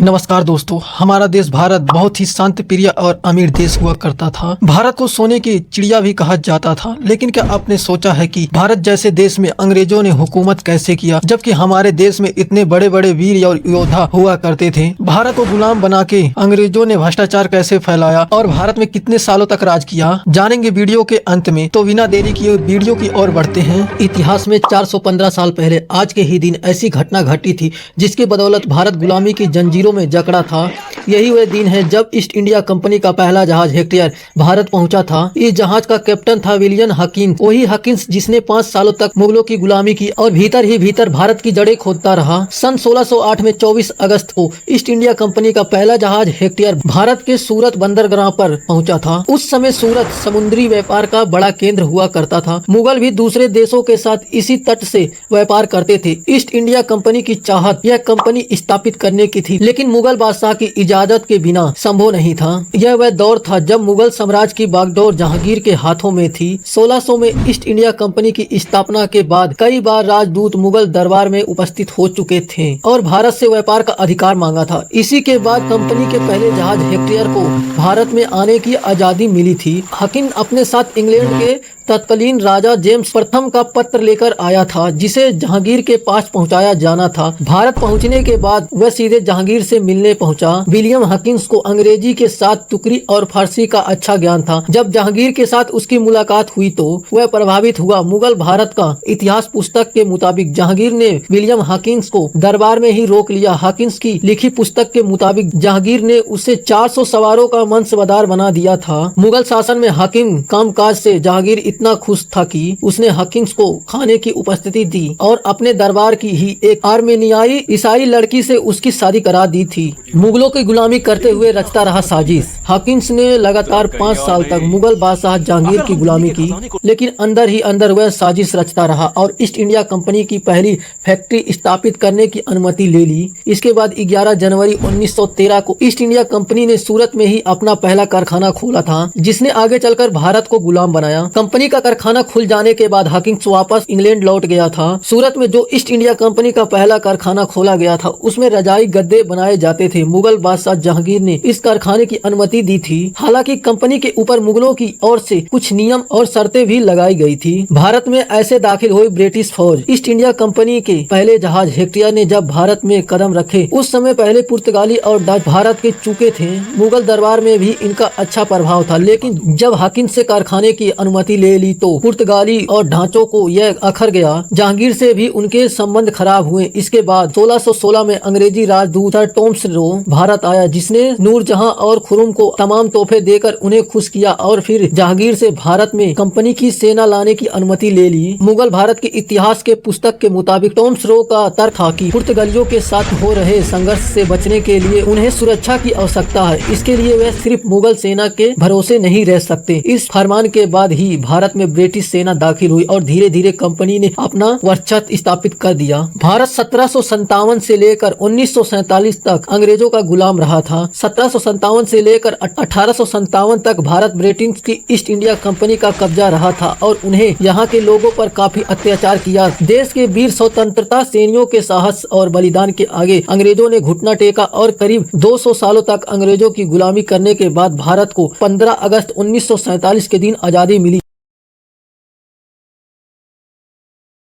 नमस्कार दोस्तों, हमारा देश भारत बहुत ही शांति प्रिय और अमीर देश हुआ करता था। भारत को सोने की चिड़िया भी कहा जाता था। लेकिन क्या आपने सोचा है कि भारत जैसे देश में अंग्रेजों ने हुकूमत कैसे किया, जबकि हमारे देश में इतने बड़े बड़े वीर और योद्धा हुआ करते थे। भारत को गुलाम बना के अंग्रेजों ने भ्रष्टाचार कैसे फैलाया और भारत में कितने सालों तक राज किया, जानेंगे वीडियो के अंत में। तो बिना देरी किए वीडियो की ओर बढ़ते हैं। इतिहास में 415 साल पहले आज के ही दिन ऐसी घटना घटी थी जिसकी बदौलत भारत गुलामी की जंजीरों में जकड़ा था। यही वह दिन है जब ईस्ट इंडिया कंपनी का पहला जहाज हेक्टेयर भारत पहुंचा था। इस जहाज का कैप्टन था विलियम हकिंस, वही हकिंस जिसने 5 सालों तक मुगलों की गुलामी की और भीतर ही भीतर भारत की जड़ें खोदता रहा। सन 1608 में 24 अगस्त को ईस्ट इंडिया कंपनी का पहला जहाज हेक्टेयर भारत के सूरत बंदरगाह पर पहुंचा था। उस समय सूरत समुद्री व्यापार का बड़ा केंद्र हुआ करता था। मुगल भी दूसरे देशों के साथ इसी तट से व्यापार करते थे। ईस्ट इंडिया कंपनी की चाहत यह कंपनी स्थापित करने की थी, लेकिन मुगल बादशाह की इजाजत के बिना संभव नहीं था। यह वह दौर था जब मुगल साम्राज्य की बागडोर जहांगीर के हाथों में थी। 1600 में ईस्ट इंडिया कंपनी की स्थापना के बाद कई बार राजदूत मुगल दरबार में उपस्थित हो चुके थे और भारत से व्यापार का अधिकार मांगा था। इसी के बाद कंपनी के पहले जहाज हेक्टेयर को भारत में आने की आजादी मिली थी। हकिन अपने साथ इंग्लैंड के तत्कालीन राजा जेम्स प्रथम का पत्र लेकर आया था, जिसे जहांगीर के पास पहुंचाया जाना था। भारत पहुंचने के बाद वह सीधे जहांगीर से मिलने पहुंचा। विलियम हकिंस को अंग्रेजी के साथ तुकरी और फारसी का अच्छा ज्ञान था। जब जहांगीर के साथ उसकी मुलाकात हुई तो वह प्रभावित हुआ। मुगल भारत का इतिहास पुस्तक के मुताबिक जहांगीर ने विलियम हकिंस को दरबार में ही रोक लिया। हकिंस की लिखी पुस्तक के मुताबिक जहांगीर ने उसे 400 सवारों का मंसबदार बना दिया था। मुगल शासन में हकिम कामकाज से जहांगीर इतना खुश था कि उसने हकिंस को खाने की उपस्थिति दी और अपने दरबार की ही एक आर्मेनियाई ईसाई लड़की से उसकी शादी करा दी थी। मुगलों की गुलामी करते हुए रचता रहा साजिश। हकिंस ने लगातार 5 साल तक मुगल बादशाह जहांगीर की गुलामी की, लेकिन अंदर ही अंदर वह साजिश रचता रहा और ईस्ट इंडिया कंपनी की पहली फैक्ट्री स्थापित करने की अनुमति ले ली। इसके बाद 11 जनवरी 1913 को ईस्ट इंडिया कंपनी ने सूरत में ही अपना पहला कारखाना खोला था, जिसने आगे चलकर भारत को गुलाम बनाया। कंपनी का कारखाना खुल जाने के बाद हकिंस वापस इंग्लैंड लौट गया था। सूरत में जो ईस्ट इंडिया कंपनी का पहला कारखाना खोला गया था उसमें रजाई गद्दे बनाए जाते थे। मुगल बादशाह जहांगीर ने इस कारखाने की अनुमति दी थी। हालांकि कंपनी के ऊपर मुगलों की ओर से कुछ नियम और शर्तें भी लगाई गई थी। भारत में ऐसे दाखिल हुई ब्रिटिश फौज। ईस्ट इंडिया कंपनी के पहले जहाज हेक्टेयर ने जब भारत में कदम रखे उस समय पहले पुर्तगाली और डच भारत के चुके थे। मुगल दरबार में भी इनका अच्छा प्रभाव था, लेकिन जब हकिंस से कारखाने की अनुमति ले ली तो पुर्तगाली और ढांचों को यह अखर गया। जहांगीर से भी उनके संबंध खराब हुए। इसके बाद 1616 में अंग्रेजी राजदूत सर टॉमस रो भारत आया, जिसने नूरजहां और खुर्रम को तमाम तोहफे देकर उन्हें खुश किया और फिर जहांगीर से भारत में कंपनी की सेना लाने की अनुमति ले ली। मुगल भारत के इतिहास के पुस्तक के मुताबिक टॉमस रो का तर्क था कि पुर्तगालियों के साथ हो रहे संघर्ष से बचने के लिए उन्हें सुरक्षा की आवश्यकता है। इसके लिए वे सिर्फ मुगल सेना के भरोसे नहीं रह सकते। इस फरमान के बाद ही भारत में ब्रिटिश सेना दाखिल हुई और धीरे धीरे कंपनी ने अपना वर्चस्व स्थापित कर दिया। भारत 1757 से लेकर 1947 तक अंग्रेजों का गुलाम रहा था। 1757 से लेकर 1857 तक भारत ब्रिटेन की ईस्ट इंडिया कंपनी का कब्जा रहा था और उन्हें यहाँ के लोगों पर काफी अत्याचार किया। देश के वीर स्वतंत्रता सेनानियों के साहस और बलिदान के आगे अंग्रेजों ने घुटना टेका और करीब 200 सालों तक अंग्रेजों की गुलामी करने के बाद भारत को 15 अगस्त 1947 के दिन आजादी मिली।